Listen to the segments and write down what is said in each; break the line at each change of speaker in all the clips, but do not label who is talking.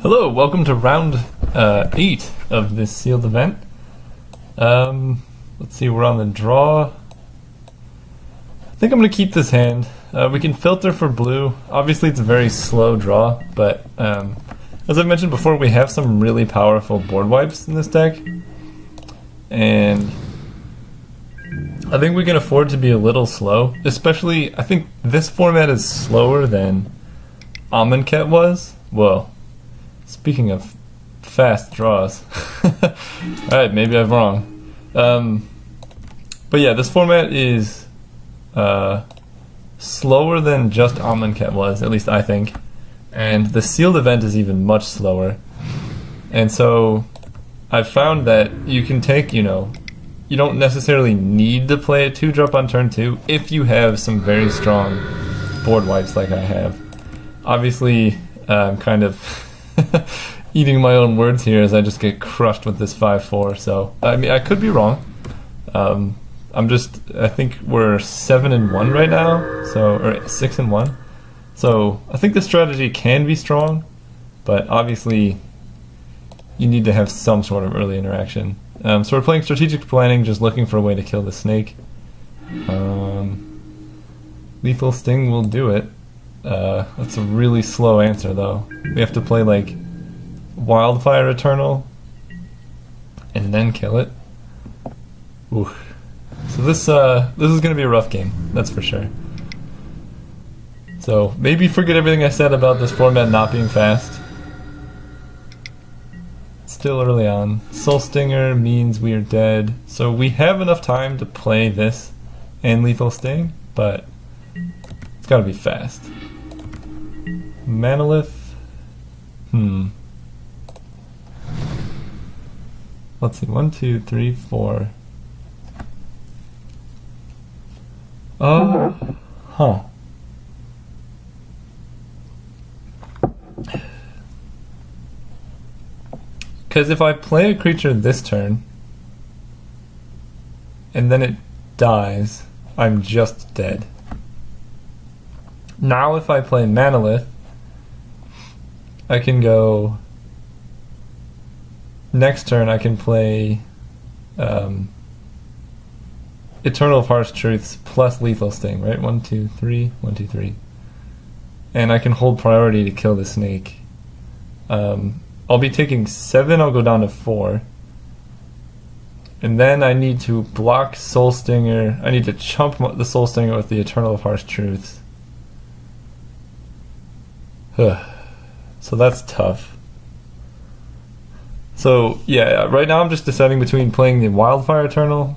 Hello, welcome to round 8 of this sealed event. Let's see, we're on the draw. I think I'm going to keep this hand. We can filter for blue. Obviously it's a very slow draw, but as I mentioned before, we have some really powerful board wipes in this deck. And I think we can afford to be a little slow. Especially, I think this format is slower than Amonkhet was. Well, speaking of fast draws. Alright, maybe I'm wrong. But yeah, this format is slower than just Amonkhet was, at least I think. And the sealed event is even much slower. And so I've found that you can take, you don't necessarily need to play a 2-drop on turn 2 if you have some very strong board wipes like I have. Obviously, I'm kind of eating my own words here as I just get crushed with this 5-4. So, I mean, I could be wrong. I think we're 7-1 right now, or 6-1. So, I think the strategy can be strong, but obviously you need to have some sort of early interaction. So we're playing strategic planning, just looking for a way to kill the snake. Lethal Sting will do it. That's a really slow answer though. We have to play like Wildfire Eternal and then kill it. Ooh. So this is gonna be a rough game, that's for sure. So maybe forget everything I said about this format not being fast. Still early on. Soul Stinger means we are dead. So we have enough time to play this and Lethal Sting, but it's gotta be fast. Manolith. Let's see. 1, 2, 3, 4. Huh. Because if I play a creature this turn, and then it dies, I'm just dead. Now if I play Manolith, I can go... Next turn I can play Eternal of Harsh Truths plus Lethal Sting, right? 1, 2, 3, 1, 2, 3. And I can hold priority to kill the snake. I'll be taking 7, I'll go down to 4. And then I need to block Soul Stinger. I need to chump the Soul Stinger with the Eternal of Harsh Truths. So that's tough. So yeah, right now I'm just deciding between playing the Wildfire Eternal.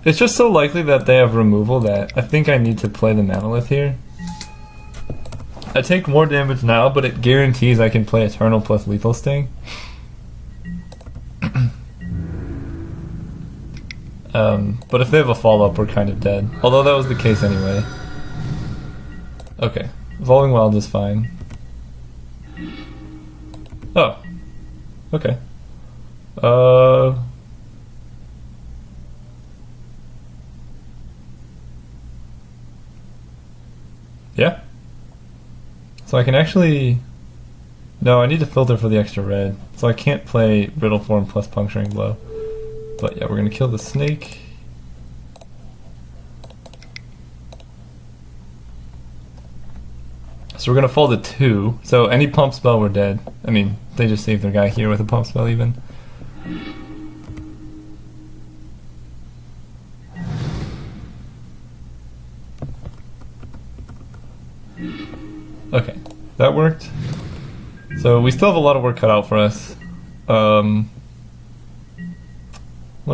It's just so likely that they have removal that I think I need to play the Manolith here. I take more damage now, but it guarantees I can play Eternal plus Lethal Sting. But if they have a follow-up, we're kind of dead. Although that was the case anyway. Okay. Evolving Wild is fine. Oh. Okay. Yeah. So I can actually... No, I need to filter for the extra red. So I can't play Riddle Form plus Puncturing Blow. But yeah, we're going to kill the snake. So we're going to fall to 2. So any pump spell, we're dead. I mean, they just saved their guy here with a pump spell even. Okay, that worked. So we still have a lot of work cut out for us. 1,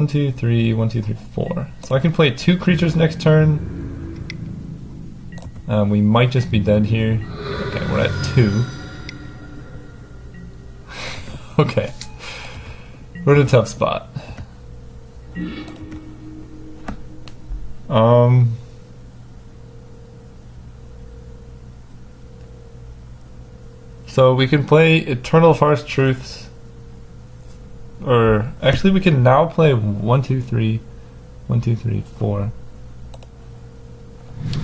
2, 3, 1, 2, 3, 4. So I can play 2 creatures next turn. We might just be dead here. Okay, we're at 2. Okay. We're in a tough spot. So we can play Eternal of Harsh Truths. Or actually we can now play 1, 2, 3, 1, 2, 3, 4.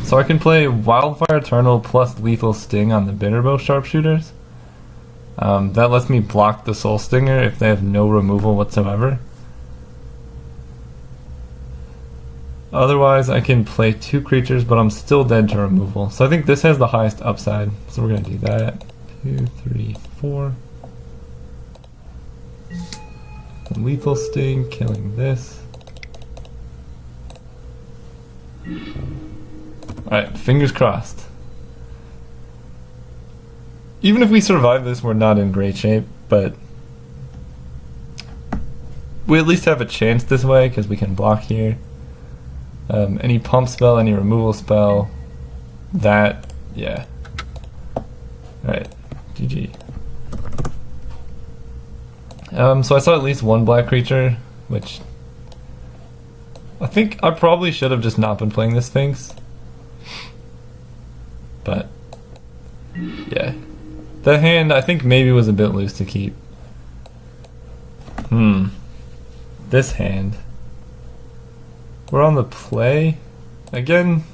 So I can play Wildfire Eternal plus Lethal Sting on the Bitterbow Sharpshooters. That lets me block the Soul Stinger if they have no removal whatsoever. Otherwise, I can play 2 creatures, but I'm still dead to removal. So I think this has the highest upside. So we're going to do that. 2, 3, 4. Lethal Sting, killing this. Alright, fingers crossed. Even if we survive this, we're not in great shape, but we at least have a chance this way because we can block here. Any pump spell, any removal spell, that, yeah. Alright, GG. So I saw at least 1 black creature, which I think I probably should have just not been playing this Sphinx. But yeah. The hand I think maybe was a bit loose to keep. This hand. We're on the play. Again,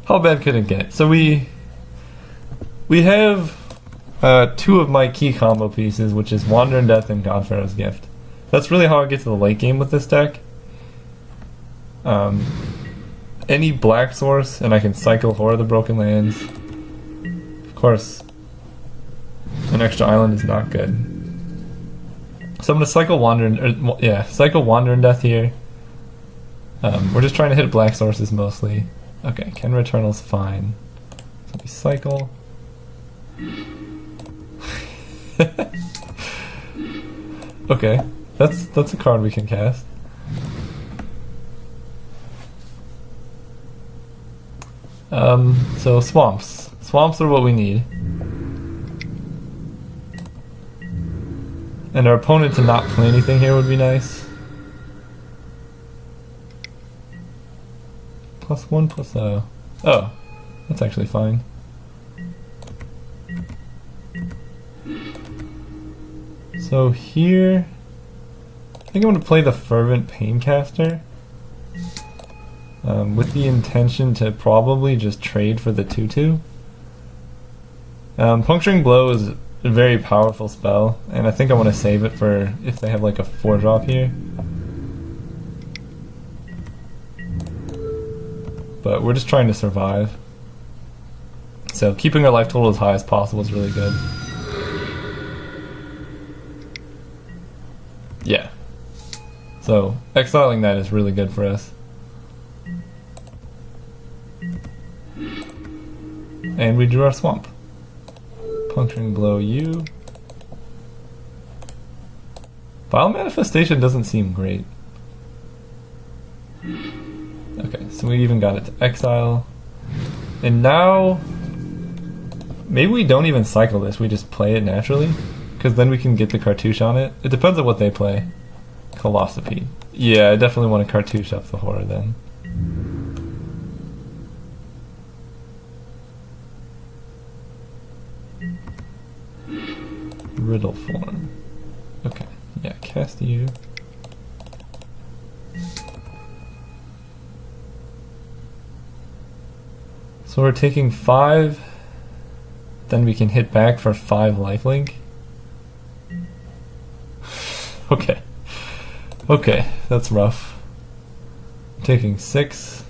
how bad could it get? So we have 2 of my key combo pieces, which is Wandering Death and Godpharaoh's Gift. That's really how I get to the late game with this deck. Any black source, and I can cycle Horror of the Broken Lands. Of course, an extra island is not good. So I'm gonna cycle cycle Wandering Death here. We're just trying to hit black sources mostly. Okay, Ken Returnal's fine. So we cycle. Okay, that's a card we can cast. So swamps. Swamps are what we need. And our opponent to not play anything here would be nice. +1/+0. Oh, that's actually fine. So here, I think I'm going to play the Fervent Paincaster. With the intention to probably just trade for the 2/2. Puncturing Blow is a very powerful spell, and I think I want to save it for if they have like a 4-drop here. But we're just trying to survive. So keeping our life total as high as possible is really good. Yeah. So exiling that is really good for us. And we drew our swamp. Puncturing Blow you. Vile Manifestation doesn't seem great. Okay, so we even got it to exile. And now, maybe we don't even cycle this, we just play it naturally. Because then we can get the cartouche on it. It depends on what they play. Colossopede. Yeah, I definitely want to cartouche up the Horror then. Riddle form. Okay, yeah, cast you. So we're taking 5, then we can hit back for 5 lifelink. Okay. Okay, that's rough. Taking 6.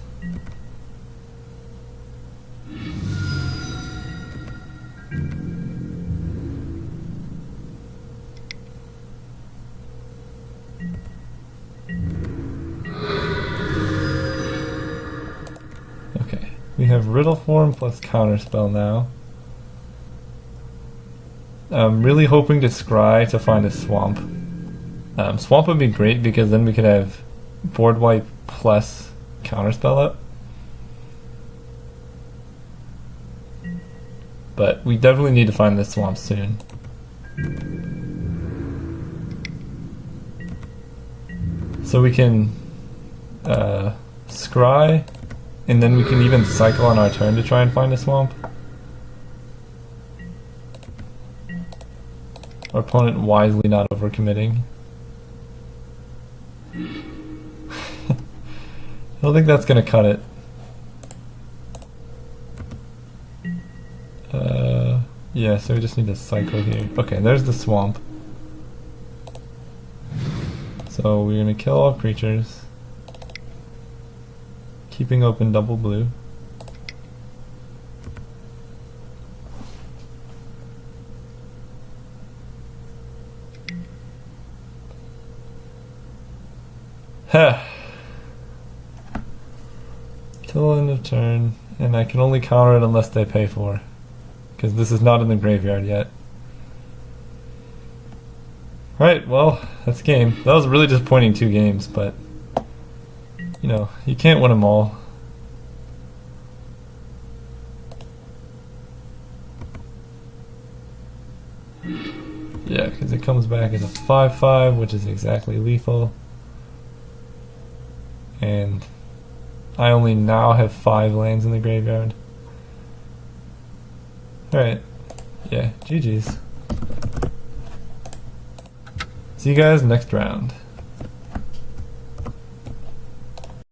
Okay, we have Riddle Form plus Counterspell now. I'm really hoping to scry to find a swamp. Swamp would be great because then we could have board wipe plus Counterspell up. But we definitely need to find this swamp soon. So we can scry, and then we can even cycle on our turn to try and find a swamp. Our opponent wisely not overcommitting. I don't think that's gonna cut it. Yeah, so we just need to cycle here. Okay, there's the swamp. So we're gonna kill all creatures. Keeping open double blue. Heh. Till end of turn, and I can only counter it unless they pay for. Because this is not in the graveyard yet. Alright, well, that's game. That was really disappointing 2 games, but you know, you can't win them all. Yeah, because it comes back as a 5/5, which is exactly lethal. And I only now have 5 lands in the graveyard. Alright. Yeah, GG's. See you guys next round.